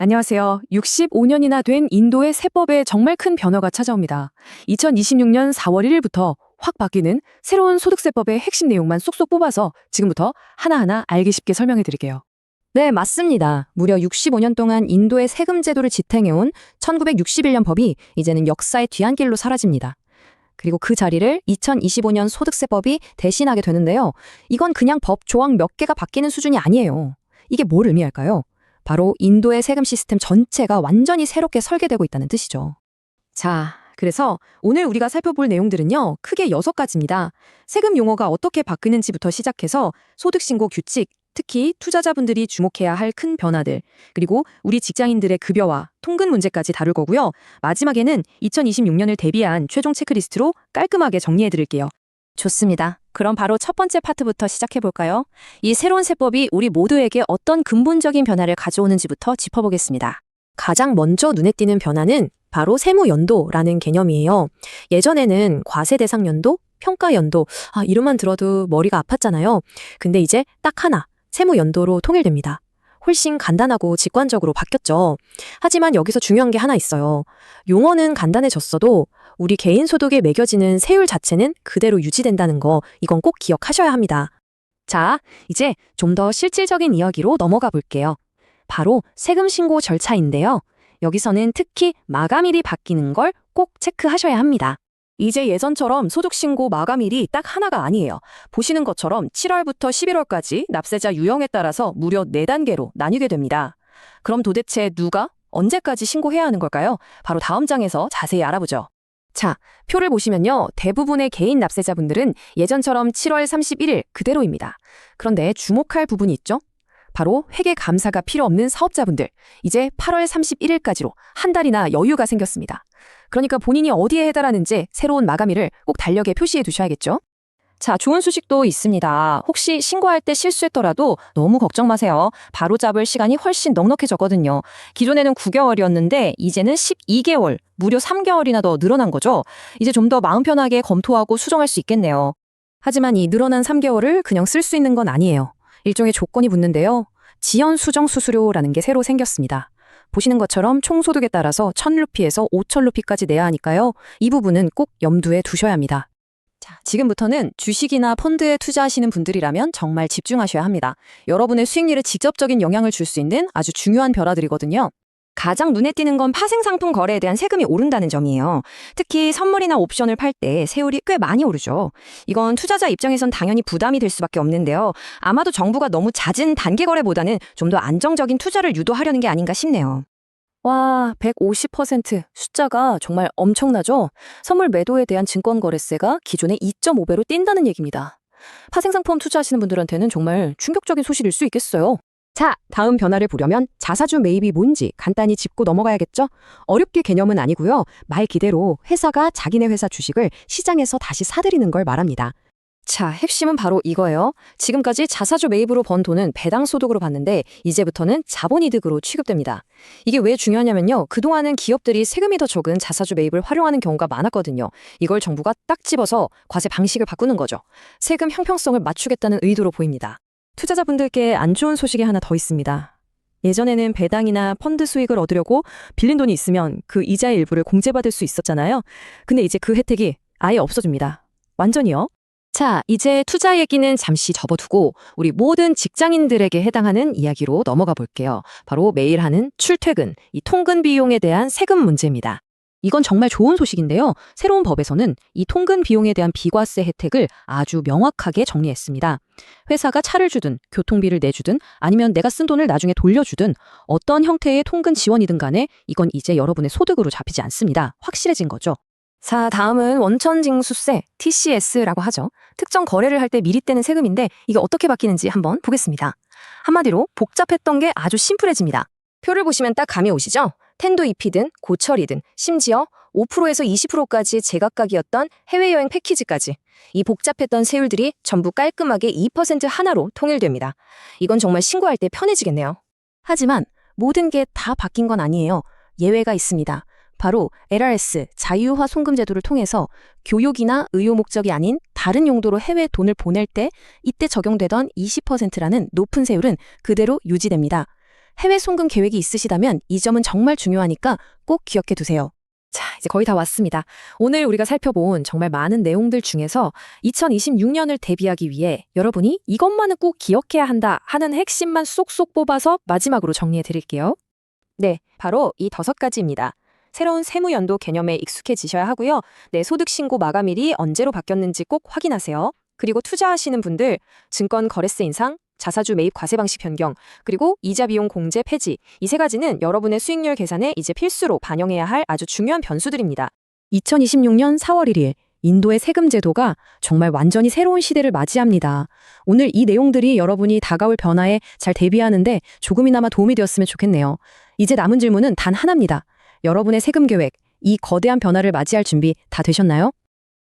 안녕하세요. 65년이나 된 인도의 세법에 정말 큰 변화가 찾아옵니다. 2026년 4월 1일부터 확 바뀌는 새로운 소득세법의 핵심 내용만 쏙쏙 뽑아서 지금부터 하나하나 알기 쉽게 설명해 드릴게요. 네, 맞습니다. 무려 65년 동안 인도의 세금 제도를 지탱해온 1961년 법이 이제는 역사의 뒤안길로 사라집니다. 그리고 그 자리를 2025년 소득세법이 대신하게 되는데요. 이건 그냥 법 조항 몇 개가 바뀌는 수준이 아니에요. 이게 뭘 의미할까요? 바로 인도의 세금 시스템 전체가 완전히 새롭게 설계되고 있다는 뜻이죠. 자, 그래서 오늘 우리가 살펴볼 내용들은요, 크게 6가지입니다. 세금 용어가 어떻게 바뀌는지부터 시작해서 소득신고 규칙, 특히 투자자분들이 주목해야 할 큰 변화들, 그리고 우리 직장인들의 급여와 통근 문제까지 다룰 거고요. 마지막에는 2026년을 대비한 최종 체크리스트로 깔끔하게 정리해 드릴게요. 좋습니다. 그럼 바로 첫 번째 파트부터 시작해볼까요? 이 새로운 세법이 우리 모두에게 어떤 근본적인 변화를 가져오는지부터 짚어보겠습니다. 가장 먼저 눈에 띄는 변화는 바로 세무연도라는 개념이에요. 예전에는 과세대상연도, 평가연도, 이름만 들어도 머리가 아팠잖아요. 근데 이제 딱 하나, 세무연도로 통일됩니다. 훨씬 간단하고 직관적으로 바뀌었죠. 하지만 여기서 중요한 게 하나 있어요. 용어는 간단해졌어도 우리 개인 소득에 매겨지는 세율 자체는 그대로 유지된다는 거, 이건 꼭 기억하셔야 합니다. 자, 이제 좀 더 실질적인 이야기로 넘어가 볼게요. 바로 세금 신고 절차인데요. 여기서는 특히 마감일이 바뀌는 걸 꼭 체크하셔야 합니다. 이제 예전처럼 소득신고 마감일이 딱 하나가 아니에요. 보시는 것처럼 7월부터 11월까지 납세자 유형에 따라서 무려 4단계로 나뉘게 됩니다. 그럼 도대체 누가 언제까지 신고해야 하는 걸까요? 바로 다음 장에서 자세히 알아보죠. 자, 표를 보시면요. 대부분의 개인 납세자분들은 예전처럼 7월 31일 그대로입니다. 그런데 주목할 부분이 있죠? 바로 회계 감사가 필요 없는 사업자분들, 이제 8월 31일까지로 한 달이나 여유가 생겼습니다. 그러니까 본인이 어디에 해당하는지 새로운 마감일을 꼭 달력에 표시해 두셔야겠죠? 자, 좋은 소식도 있습니다. 혹시 신고할 때 실수했더라도 너무 걱정 마세요. 바로잡을 시간이 훨씬 넉넉해졌거든요. 기존에는 9개월이었는데 이제는 12개월, 무려 3개월이나 더 늘어난 거죠. 이제 좀 더 마음 편하게 검토하고 수정할 수 있겠네요. 하지만 이 늘어난 3개월을 그냥 쓸 수 있는 건 아니에요. 일종의 조건이 붙는데요. 지연 수정 수수료라는 게 새로 생겼습니다. 보시는 것처럼 총소득에 따라서 1,000루피에서 5,000루피까지 내야 하니까요. 이 부분은 꼭 염두에 두셔야 합니다. 자, 지금부터는 주식이나 펀드에 투자하시는 분들이라면 정말 집중하셔야 합니다. 여러분의 수익률에 직접적인 영향을 줄 수 있는 아주 중요한 변화들이거든요. 가장 눈에 띄는 건 파생상품 거래에 대한 세금이 오른다는 점이에요. 특히 선물이나 옵션을 팔 때 세율이 꽤 많이 오르죠. 이건 투자자 입장에선 당연히 부담이 될 수밖에 없는데요. 아마도 정부가 너무 잦은 단기 거래보다는 좀 더 안정적인 투자를 유도하려는 게 아닌가 싶네요. 와, 150% 숫자가 정말 엄청나죠? 선물 매도에 대한 증권거래세가 기존의 2.5배로 뛴다는 얘기입니다. 파생상품 투자하시는 분들한테는 정말 충격적인 소식일 수 있겠어요. 자, 다음 변화를 보려면 자사주 매입이 뭔지 간단히 짚고 넘어가야겠죠? 어렵게 개념은 아니고요. 말 그대로 회사가 자기네 회사 주식을 시장에서 다시 사들이는 걸 말합니다. 자, 핵심은 바로 이거예요. 지금까지 자사주 매입으로 번 돈은 배당 소득으로 봤는데 이제부터는 자본이득으로 취급됩니다. 이게 왜 중요하냐면요. 그동안은 기업들이 세금이 더 적은 자사주 매입을 활용하는 경우가 많았거든요. 이걸 정부가 딱 집어서 과세 방식을 바꾸는 거죠. 세금 형평성을 맞추겠다는 의도로 보입니다. 투자자분들께 안 좋은 소식이 하나 더 있습니다. 예전에는 배당이나 펀드 수익을 얻으려고 빌린 돈이 있으면 그 이자의 일부를 공제받을 수 있었잖아요. 근데 이제 그 혜택이 아예 없어집니다. 완전히요. 자, 이제 투자 얘기는 잠시 접어두고 우리 모든 직장인들에게 해당하는 이야기로 넘어가 볼게요. 바로 매일 하는 출퇴근, 이 통근 비용에 대한 세금 문제입니다. 이건 정말 좋은 소식인데요. 새로운 법에서는 이 통근 비용에 대한 비과세 혜택을 아주 명확하게 정리했습니다. 회사가 차를 주든 교통비를 내주든 아니면 내가 쓴 돈을 나중에 돌려주든 어떤 형태의 통근 지원이든 간에 이건 이제 여러분의 소득으로 잡히지 않습니다. 확실해진 거죠. 자, 다음은 원천징수세, TCS라고 하죠. 특정 거래를 할 때 미리 떼는 세금인데 이게 어떻게 바뀌는지 한번 보겠습니다. 한마디로 복잡했던 게 아주 심플해집니다. 표를 보시면 딱 감이 오시죠? 텐도 잎이든 고철이든 심지어 5%에서 20%까지 제각각이었던 해외여행 패키지까지 이 복잡했던 세율들이 전부 깔끔하게 2% 하나로 통일됩니다. 이건 정말 신고할 때 편해지겠네요. 하지만 모든 게 다 바뀐 건 아니에요. 예외가 있습니다. 바로 LRS, 자유화 송금 제도를 통해서 교육이나 의료 목적이 아닌 다른 용도로 해외에 돈을 보낼 때 이때 적용되던 20%라는 높은 세율은 그대로 유지됩니다. 해외 송금 계획이 있으시다면 이 점은 정말 중요하니까 꼭 기억해 두세요. 자, 이제 거의 다 왔습니다. 오늘 우리가 살펴본 정말 많은 내용들 중에서 2026년을 대비하기 위해 여러분이 이것만은 꼭 기억해야 한다 하는 핵심만 쏙쏙 뽑아서 마지막으로 정리해 드릴게요. 네, 바로 이 5가지입니다. 새로운 세무연도 개념에 익숙해지셔야 하고요. 내 소득 신고 마감일이 언제로 바뀌었는지 꼭 확인하세요. 그리고 투자하시는 분들, 증권 거래세 인상, 자사주 매입 과세 방식 변경, 그리고 이자 비용 공제 폐지, 이 3가지는 여러분의 수익률 계산에 이제 필수로 반영해야 할 아주 중요한 변수들입니다. 2026년 4월 1일 인도의 세금 제도가 정말 완전히 새로운 시대를 맞이합니다. 오늘 이 내용들이 여러분이 다가올 변화에 잘 대비하는데 조금이나마 도움이 되었으면 좋겠네요. 이제 남은 질문은 단 하나입니다. 여러분의 세금 계획, 이 거대한 변화를 맞이할 준비 다 되셨나요?